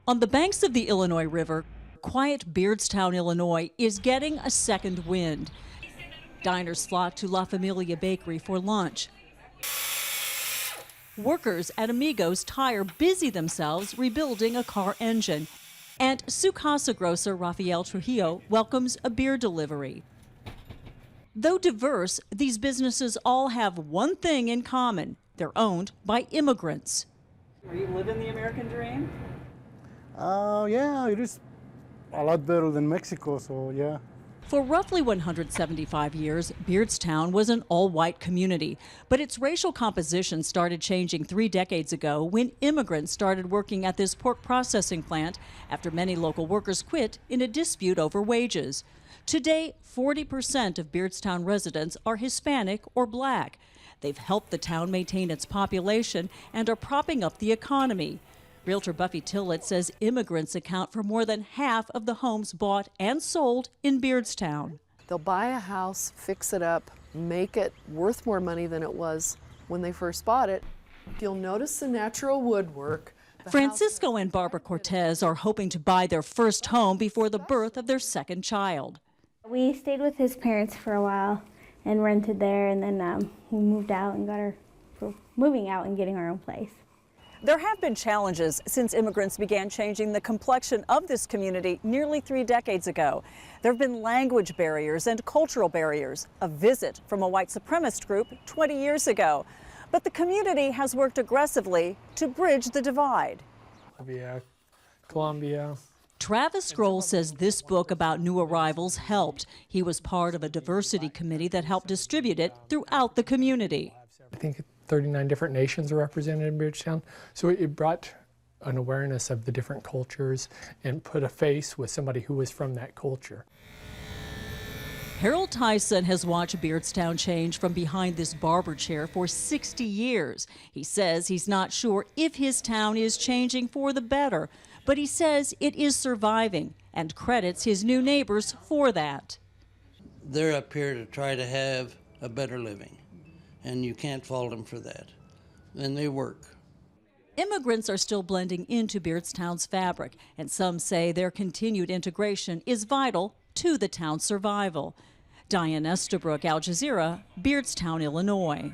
On the banks of the Illinois River, quiet Beardstown, Illinois is getting a second wind. Diners flock to La Familia Bakery for lunch. Workers at Amigos Tire busy themselves rebuilding a car engine. And Su Casa grocer Rafael Trujillo welcomes a beer delivery. Though diverse, these businesses all have one thing in common. They're owned by immigrants. Are you living the American dream? Yeah, it is a lot better than Mexico, so yeah. For roughly 175 years, Beardstown was an all-white community, but its racial composition started changing 3 decades ago when immigrants started working at this pork processing plant after many local workers quit in a dispute over wages. Today, 40% of Beardstown residents are Hispanic or black. They've helped the town maintain its population and are propping up the economy. Realtor BUFFY TILLETT says immigrants account for more than half of the homes bought and sold in Beardstown. They'll buy a house, fix it up, make it worth more money than it was when they first bought it. You'll notice the natural woodwork. Francisco and Barbara Cortez are hoping to buy their first home before the birth of their second child. We stayed with his parents for a while and rented there, and then we moved out and moving out and getting our own place. There have been challenges since immigrants began changing the complexion of this community nearly 3 decades ago. There have been language barriers and cultural barriers, a visit from a white supremacist group 20 years ago. But the community has worked aggressively to bridge the divide. Colombia. Travis SCHROLL says this book about new arrivals helped. He was part of a diversity committee that helped distribute it throughout the community. I think 39 different nations are represented in Beardstown, so it brought an awareness of the different cultures and put a face with somebody who was from that culture. Harold TYSON has watched Beardstown change from behind this barber chair for 60 years. He says he's not sure if his town is changing for the better, but he says it is surviving and credits his new neighbors for that. They're up here to try to have a better living, and you can't fault them for that. And they work. Immigrants are still blending into Beardstown's fabric, and some say their continued integration is vital to the town's survival. Diane, Eastabrook, Al Jazeera, Beardstown, Illinois.